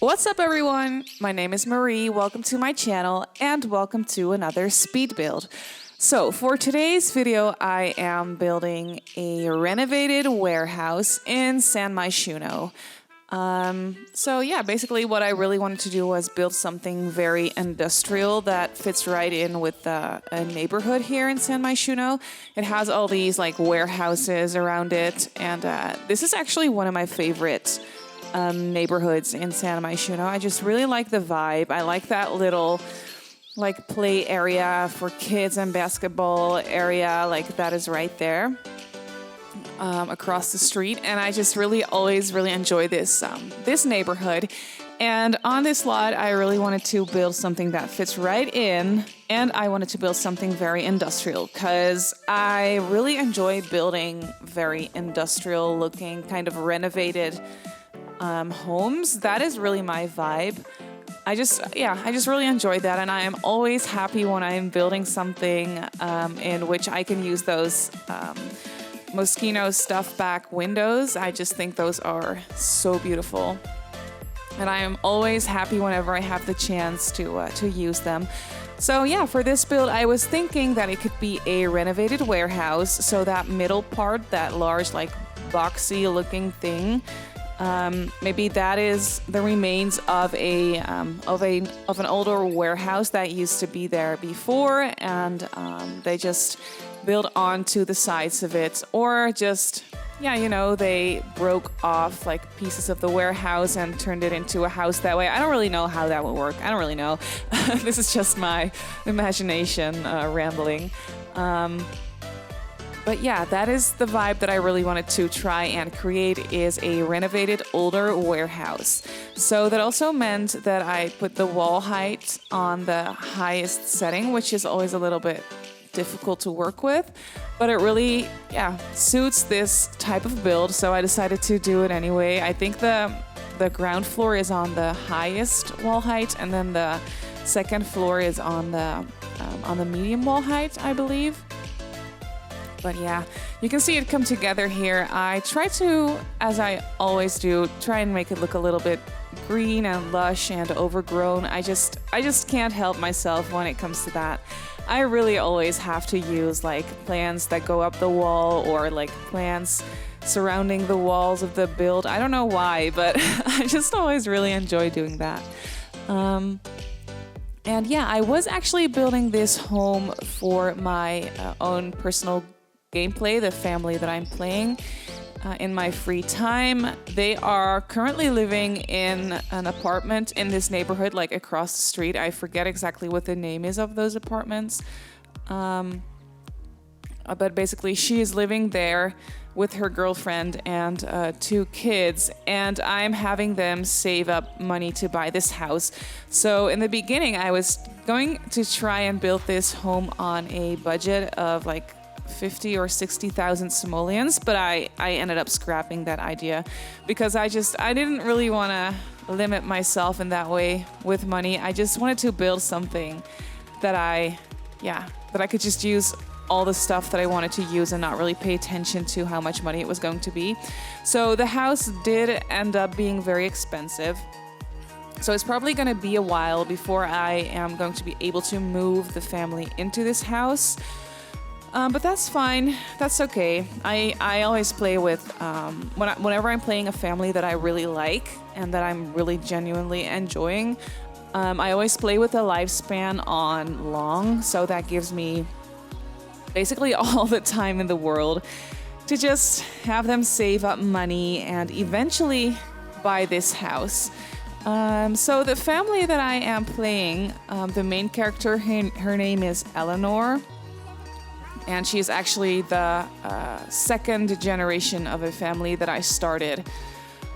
What's up, everyone? My name is Marie. Welcome to my channel and welcome to another speed build. So for today's video, I am building a renovated warehouse in San Myshuno. So yeah, basically what I really wanted to do was build something very industrial that fits right in with a neighborhood here in San Myshuno. It has all these like warehouses around it, and this is actually one of my favorite neighborhoods in San Myshuno. I just really like the vibe. I like that little like play area for kids and basketball area, like that is right there across the street. And I just always really enjoy this this neighborhood. And on this lot, I really wanted to build something that fits right in, and I wanted to build something very industrial because I really enjoy building very industrial looking, kind of renovated homes. That is really my vibe. I just really enjoy that, and I am always happy when I'm building something in which I can use those Moschino stuff back windows. I just think those are so beautiful, and I am always happy whenever I have the chance to use them. So yeah, for this build, I was thinking that it could be a renovated warehouse. So that middle part, that large like boxy looking thing. Maybe that is the remains of an older warehouse that used to be there before, and they just built onto the sides of it, or just they broke off like pieces of the warehouse and turned it into a house that way. I don't really know how that would work. I don't really know. This is just my imagination rambling. But yeah, that is the vibe that I really wanted to try and create, is a renovated older warehouse. So that also meant that I put the wall height on the highest setting, which is always a little bit difficult to work with, but it really, suits this type of build. So I decided to do it anyway. I think the ground floor is on the highest wall height, and then the second floor is on the medium wall height, I believe. But yeah, you can see it come together here. I try to, as I always do, try and make it look a little bit green and lush and overgrown. I just can't help myself when it comes to that. I really always have to use like plants that go up the wall, or like plants surrounding the walls of the build. I don't know why, but I just always really enjoy doing that. And yeah, I was actually building this home for my own personal gameplay, the family that I'm playing in my free time. They are currently living in an apartment in this neighborhood, like across the street. I forget exactly what the name is of those apartments. But basically, she is living there with her girlfriend and 2 kids, and I'm having them save up money to buy this house. So in the beginning, I was going to try and build this home on a budget of like 50 or 60,000 simoleons, but I ended up scrapping that idea because I didn't really want to limit myself in that way with money. I just wanted to build something that I could just use all the stuff that I wanted to use and not really pay attention to how much money it was going to be. So the house did end up being very expensive. So it's probably going to be a while before I am going to be able to move the family into this house. But that's fine. That's okay. I always play with, whenever I'm playing a family that I really like and that I'm really genuinely enjoying, I always play with the lifespan on long. So that gives me basically all the time in the world to just have them save up money and eventually buy this house. So the family that I am playing, the main character, her name is Eleanor. And she's actually the second generation of a family that I started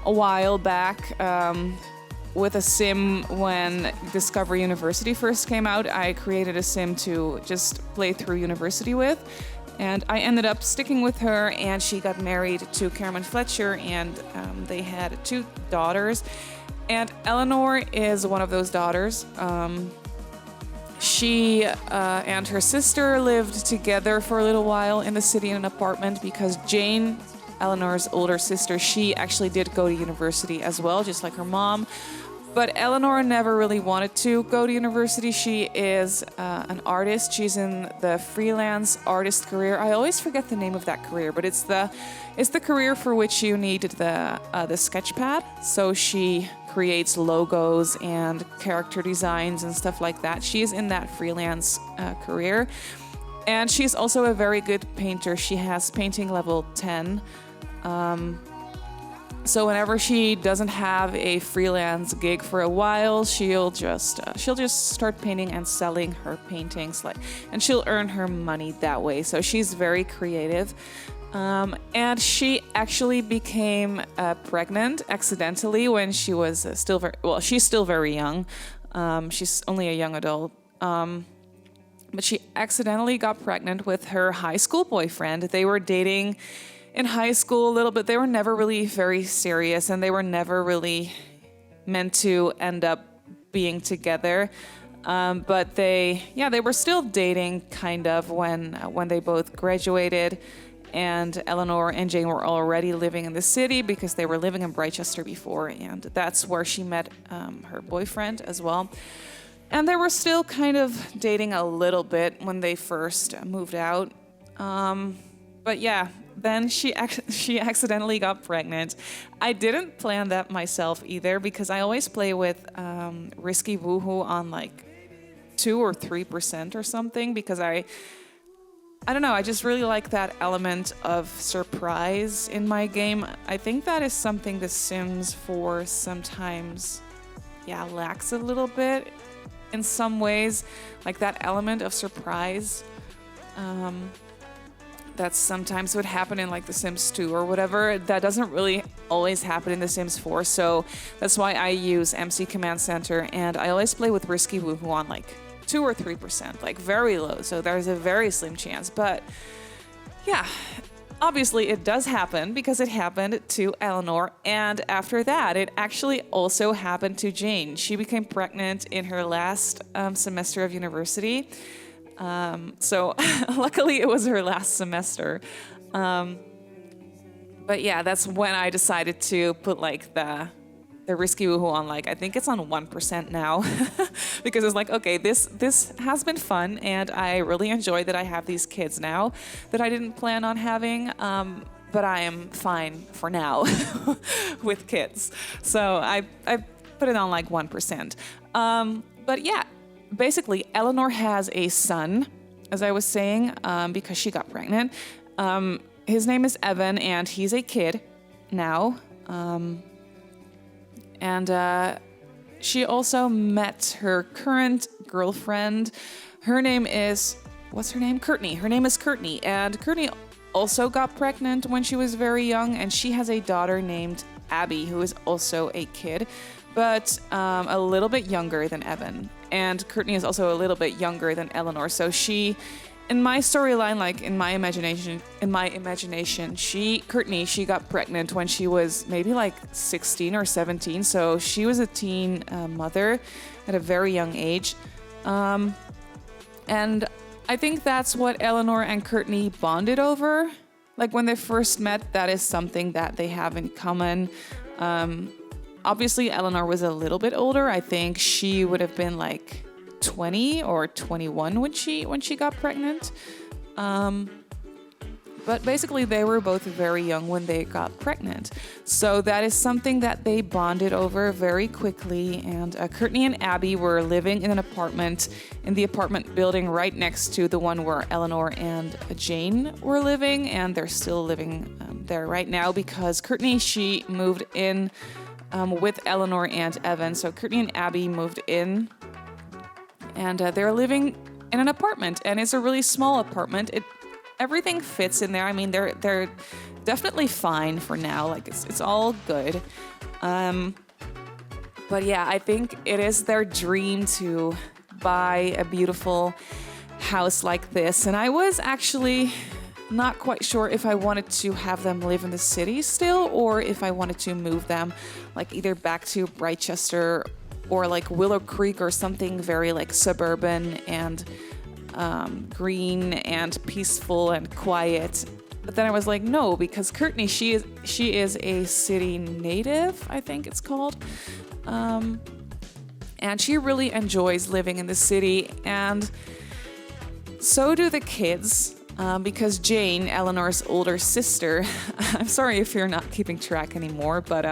a while back with a sim when Discovery University first came out. I created a sim to just play through university with. And I ended up sticking with her, and she got married to Cameron Fletcher, and they had 2 daughters. And Eleanor is one of those daughters. She and her sister lived together for a little while in the city in an apartment because Jane, Eleanor's older sister, she actually did go to university as well, just like her mom. But Eleanor never really wanted to go to university. She is an artist. She's in the freelance artist career. I always forget the name of that career, but it's the career for which you need the sketch pad. So she creates logos and character designs and stuff like that. She's in that freelance career. And she's also a very good painter. She has painting level 10. So whenever she doesn't have a freelance gig for a while, she'll just start painting and selling her paintings, and she'll earn her money that way. So she's very creative. And she actually became pregnant accidentally when she was she's still very young. She's only a young adult. But she accidentally got pregnant with her high school boyfriend. They were dating in high school a little bit. They were never really very serious, and they were never really meant to end up being together. But they were still dating kind of when they both graduated. And Eleanor and Jane were already living in the city because they were living in Brichester before, and that's where she met her boyfriend as well. And they were still kind of dating a little bit when they first moved out. But yeah, then she accidentally got pregnant. I didn't plan that myself either because I always play with risky woohoo on like 2 or 3% or something because I don't know, I just really like that element of surprise in my game. I think that is something The Sims 4 sometimes lacks a little bit in some ways, like that element of surprise. That sometimes would happen in like The Sims 2 or whatever. That doesn't really always happen in The Sims 4, so that's why I use MC Command Center, and I always play with Risky Woohoo on like 2 or 3%, like very low, so there's a very slim chance. But yeah, obviously it does happen because it happened to Eleanor, and after that it actually also happened to Jane. She became pregnant in her last semester of university. So luckily it was her last semester. But yeah, that's when I decided to put like the Risky Woohoo on, like, I think it's on 1% now because it's like, okay, this has been fun and I really enjoy that I have these kids now that I didn't plan on having. But I am fine for now with kids. So I put it on like 1%. But yeah, basically, Eleanor has a son, as I was saying, because she got pregnant. His name is Evan, and he's a kid now. And she also met her current girlfriend. Her name is... what's her name? Courtney. Her name is Courtney. And Courtney also got pregnant when she was very young, and she has a daughter named Abby, who is also a kid, but a little bit younger than Evan. And Courtney is also a little bit younger than Eleanor. So she, in my storyline, like in my imagination, Courtney, she got pregnant when she was maybe like 16 or 17. So she was a teen mother at a very young age. And I think that's what Eleanor and Courtney bonded over. Like when they first met, that is something that they have in common. Obviously, Eleanor was a little bit older. I think she would have been like 20 or 21 when she got pregnant. But basically, they were both very young when they got pregnant. So that is something that they bonded over very quickly. And Courtney and Abby were living in an apartment in the apartment building right next to the one where Eleanor and Jane were living. And they're still living there right now because Courtney, she moved in with Eleanor and Evan. So Courtney and Abby moved in, and they're living in an apartment, and it's a really small apartment. Everything fits in there. I mean, they're definitely fine for now. Like it's all good. But yeah, I think it is their dream to buy a beautiful house like this. And I was actually not quite sure if I wanted to have them live in the city still, or if I wanted to move them like either back to Brichester or like Willow Creek or something very like suburban and green and peaceful and quiet. But then I was like, no, because Courtney, she is a city native, I think it's called. And she really enjoys living in the city, and so do the kids, because Jane, Eleanor's older sister, I'm sorry if you're not keeping track anymore, but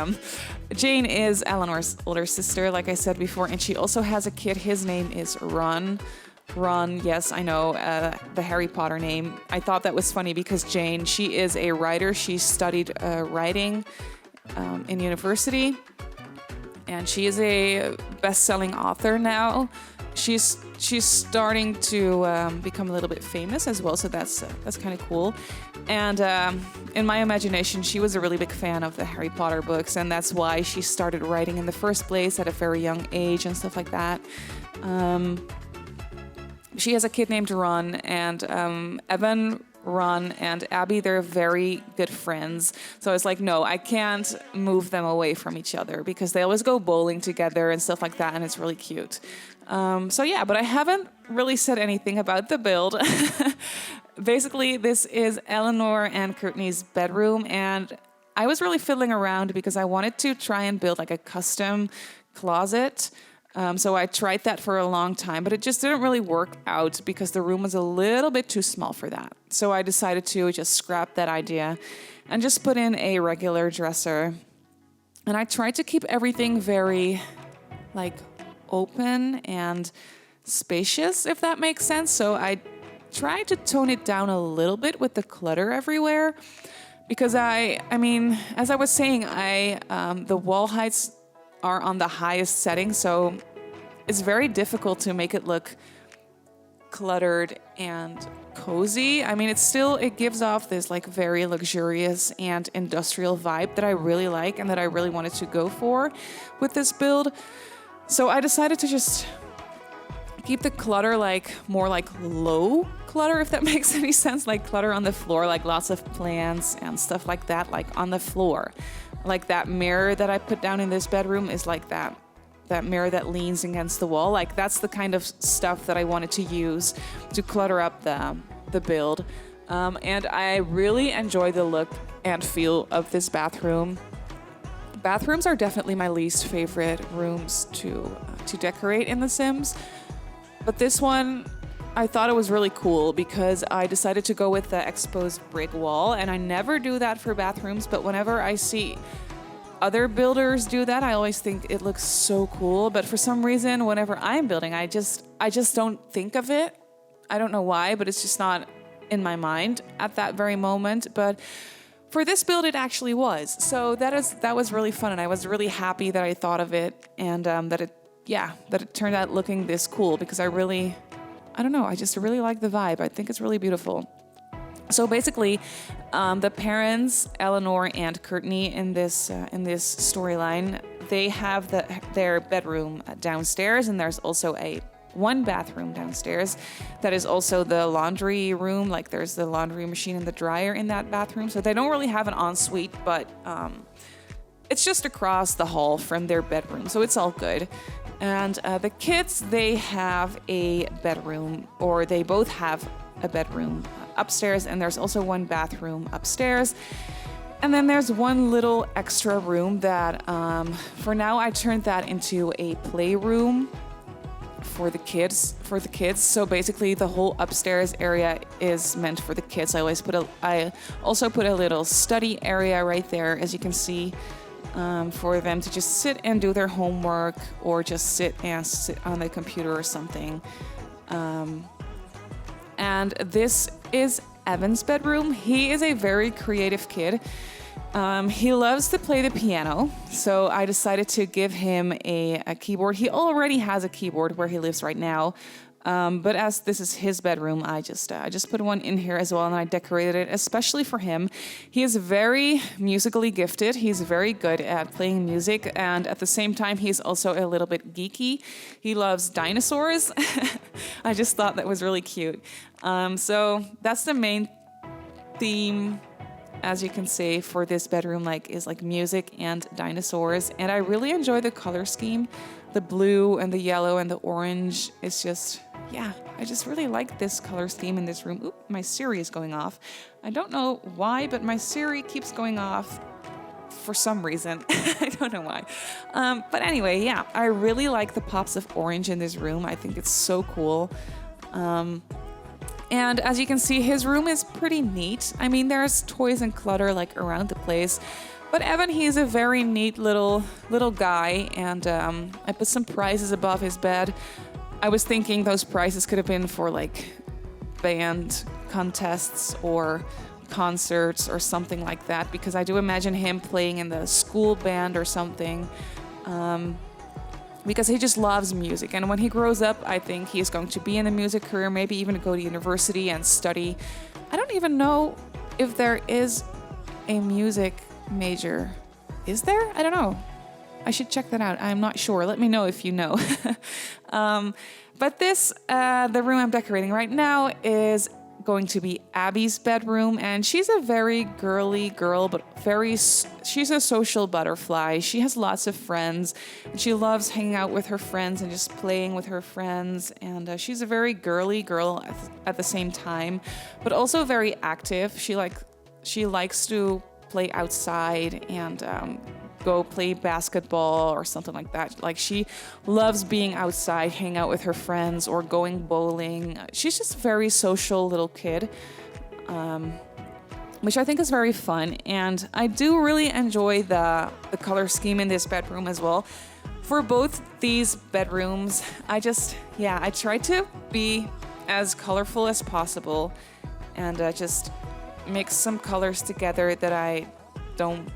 Jane is Eleanor's older sister, like I said before, and she also has a kid. His name is Ron. Ron, yes, I know, the Harry Potter name. I thought that was funny because Jane, she is a writer. She studied writing in university, and she is a best-selling author now. She's starting to become a little bit famous as well, so that's kind of cool. And in my imagination, she was a really big fan of the Harry Potter books, and that's why she started writing in the first place at a very young age and stuff like that. She has a kid named Ron, and Evan, Ron, and Abby, they're very good friends. So I was like, no, I can't move them away from each other because they always go bowling together and stuff like that, and it's really cute. So yeah, but I haven't really said anything about the build. Basically, this is Eleanor and Courtney's bedroom, and I was really fiddling around because I wanted to try and build like a custom closet. So I tried that for a long time, but it just didn't really work out because the room was a little bit too small for that. So I decided to just scrap that idea and just put in a regular dresser. And I tried to keep everything very like open and spacious, if that makes sense. So I tried to tone it down a little bit with the clutter everywhere because I mean, as I was saying, the wall heights are on the highest setting, so it's very difficult to make it look cluttered and cozy. I mean, it gives off this like very luxurious and industrial vibe that I really like and that I really wanted to go for with this build. So I decided to just keep the clutter like more like low clutter, if that makes any sense, like clutter on the floor, like lots of plants and stuff like that, like on the floor. Like that mirror that I put down in this bedroom is like that mirror that leans against the wall. Like that's the kind of stuff that I wanted to use to clutter up the build. And I really enjoy the look and feel of this bathroom. Bathrooms are definitely my least favorite rooms to decorate in The Sims. But this one, I thought it was really cool because I decided to go with the exposed brick wall, and I never do that for bathrooms, but whenever I see other builders do that, I always think it looks so cool. But for some reason, whenever I'm building, I just don't think of it. I don't know why, but it's just not in my mind at that very moment. But for this build, it actually was. So that was really fun, and I was really happy that I thought of it, and that it turned out looking this cool because I don't know, I just really like the vibe. I think it's really beautiful. So basically, the parents, Eleanor and Courtney, in this storyline, they have their bedroom downstairs, and there's also one bathroom downstairs that is also the laundry room. Like there's the laundry machine and the dryer in that bathroom. So they don't really have an ensuite, but it's just across the hall from their bedroom. So it's all good. And the kids, they have a bedroom, or they both have a bedroom upstairs, and there's also one bathroom upstairs. And then there's one little extra room that, for now, I turned that into a playroom for the kids. So basically, the whole upstairs area is meant for the kids. I also put a little study area right there, as you can see. For them to just sit and do their homework, or just sit on the computer or something. And this is Evan's bedroom. He is a very creative kid. He loves to play the piano, so I decided to give him a keyboard. He already has a keyboard where he lives right now. But as this is his bedroom, I just put one in here as well, and I decorated it especially for him. He is very musically gifted. He's very good at playing music, and at the same time, he's also a little bit geeky. He loves dinosaurs. I just thought that was really cute. So that's the main theme, as you can see, for this bedroom, is music and dinosaurs. And I really enjoy the color scheme. The blue and the yellow and the orange. It's just, I just really like this color scheme in this room. Oop, my Siri is going off. I don't know why, but my Siri keeps going off for some reason. I don't know why. But anyway, yeah, I really like the pops of orange in this room. I think it's so cool. And as you can see, his room is pretty neat. I mean, there's toys and clutter like around the place. But Evan, he's a very neat little guy, and I put some prizes above his bed. I was thinking those prizes could have been for like band contests or concerts or something like that, because I do imagine him playing in the school band or something, because he just loves music. And when he grows up, I think he's going to be in a music career, maybe even go to university and study. I don't even know if there is a music major. Is there? I don't know. I should check that out. I'm not sure. Let me know if you know. But this, the room I'm decorating right now is going to be Abby's bedroom, and she's a very girly girl, but she's a social butterfly. She has lots of friends, and she loves hanging out with her friends and just playing with her friends, and she's a very girly girl at the same time, but also very active. She likes to play outside and go play basketball or something like that. Like, she loves being outside, hanging out with her friends or going bowling. She's just a very social little kid, which I think is very fun. And I do really enjoy the color scheme in this bedroom as well. For both these bedrooms, I try to be as colorful as possible and just mix some colors together that I don't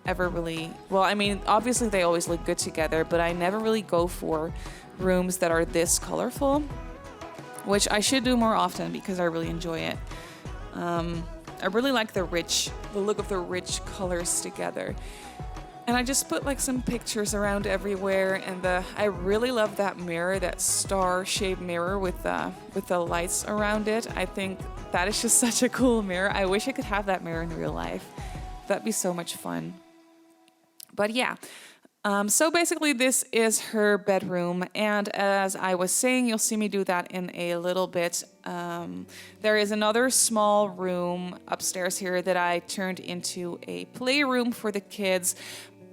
ever really, well, I mean, obviously they always look good together, but I never really go for rooms that are this colorful, which I should do more often because I really enjoy it. I really like the look of the rich colors together. And I just put like some pictures around everywhere, and I really love that mirror, that star-shaped mirror with the lights around it. I think that is just such a cool mirror. I wish I could have that mirror in real life. That'd be so much fun. But yeah, so basically this is her bedroom, and as I was saying, you'll see me do that in a little bit. There is another small room upstairs here that I turned into a playroom for the kids,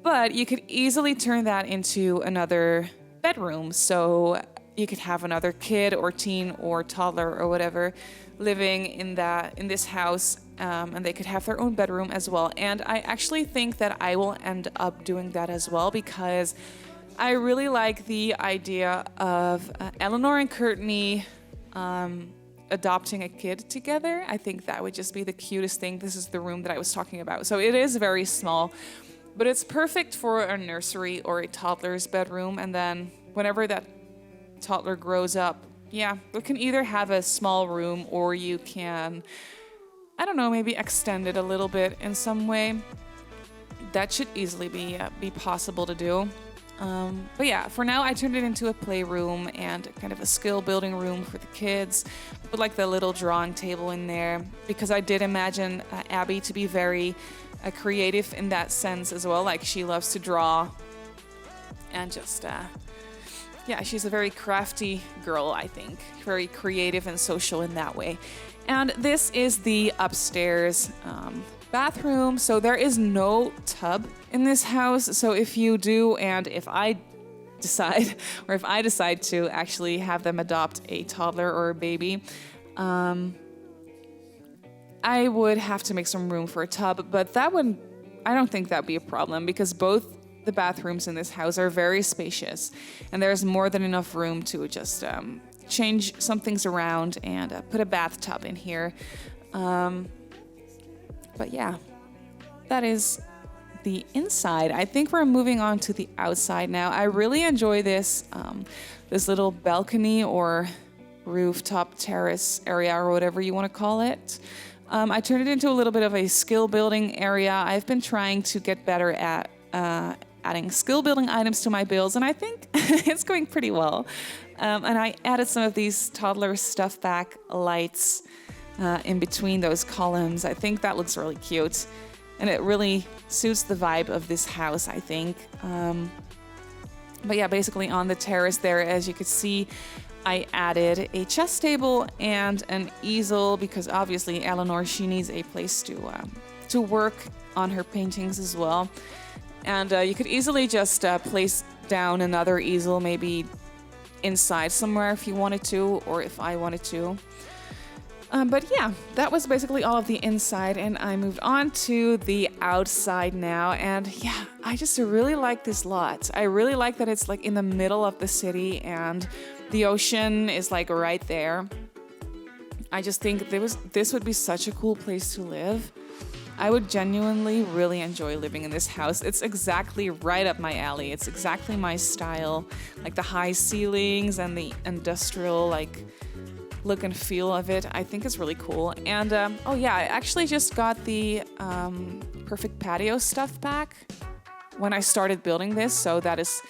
but you could easily turn that into another bedroom, so you could have another kid or teen or toddler or whatever living in this house, and they could have their own bedroom as well. And I actually think that I will end up doing that as well, because I really like the idea of Eleanor and Courtney adopting a kid together. I think that would just be the cutest thing. This is the room that I was talking about. So it is very small, but it's perfect for a nursery or a toddler's bedroom. And then whenever that toddler grows up, yeah, we can either have a small room, or you can, I don't know, maybe extend it a little bit in some way. That should easily be possible to do. But yeah, for now I turned it into a playroom and kind of a skill building room for the kids. Put like the little drawing table in there, because I did imagine Abby to be very creative in that sense as well. Like, she loves to draw and just yeah, she's a very crafty girl, I think. Very creative and social in that way. And this is the upstairs bathroom. So there is no tub in this house. So if you do, and if I decide to actually have them adopt a toddler or a baby, I would have to make some room for a tub. But I don't think that'd be a problem, because both the bathrooms in this house are very spacious, and there's more than enough room to just change some things around and put a bathtub in here. But yeah, that is the inside. I think we're moving on to the outside now. I really enjoy this little balcony or rooftop terrace area, or whatever you want to call it. I turned it into a little bit of a skill building area. I've been trying to get better at adding skill building items to my builds, and I think it's going pretty well. And I added some of these toddler stuff back lights in between those columns. I think that looks really cute, and it really suits the vibe of this house, I think. But yeah, basically on the terrace there, as you could see, I added a chess table and an easel, because obviously Eleanor, she needs a place to to work on her paintings as well. And you could easily just place down another easel, maybe inside somewhere if you wanted to, or if I wanted to. But yeah, that was basically all of the inside, and I moved on to the outside now. And yeah, I just really like this lot. I really like that it's like in the middle of the city and the ocean is like right there. I just think this would be such a cool place to live. I would genuinely really enjoy living in this house. It's exactly right up my alley. It's exactly my style, like the high ceilings and the industrial like look and feel of it. I think it's really cool. And oh yeah, I actually just got the perfect patio stuff back when I started building this. So that is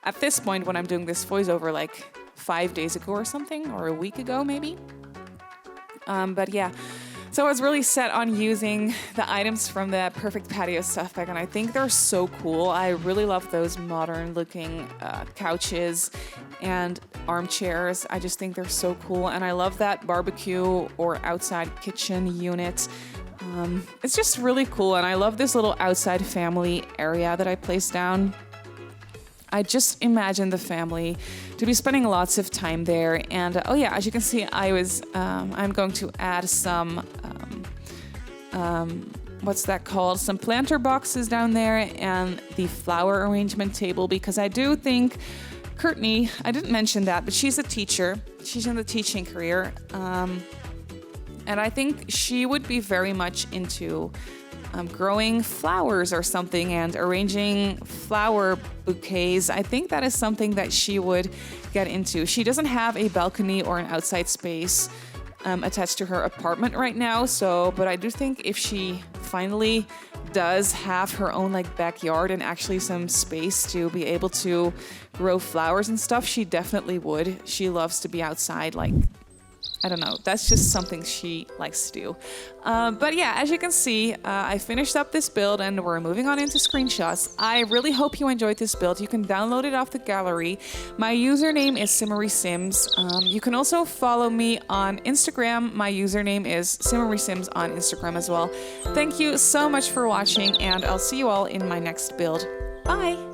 at this point when I'm doing this voiceover like 5 days ago or something, or a week ago maybe. But yeah, so I was really set on using the items from the perfect patio stuff pack, and I think they're so cool. I really love those modern looking couches and armchairs. I just think they're so cool, and I love that barbecue or outside kitchen unit. It's just really cool, and I love this little outside family area that I placed down. I just imagine the family to be spending lots of time there. And oh yeah, as you can see, I'm going to add some, what's that called? Some planter boxes down there and the flower arrangement table, because I do think Courtney, I didn't mention that, but she's a teacher. She's in the teaching career. And I think she would be very much into growing flowers or something and arranging flower bouquets. I think that is something that she would get into. She doesn't have a balcony or an outside space attached to her apartment right now, but I do think if she finally does have her own like backyard and actually some space to be able to grow flowers and stuff, she definitely would. She loves to be outside, like, I don't know, that's just something she likes to do. But yeah, as you can see, I finished up this build and we're moving on into screenshots. I really hope you enjoyed this build. You can download it off the gallery. My username is Simmarysims. You can also follow me on Instagram. My username is Simmarysims on Instagram as well. Thank you so much for watching, and I'll see you all in my next build. Bye!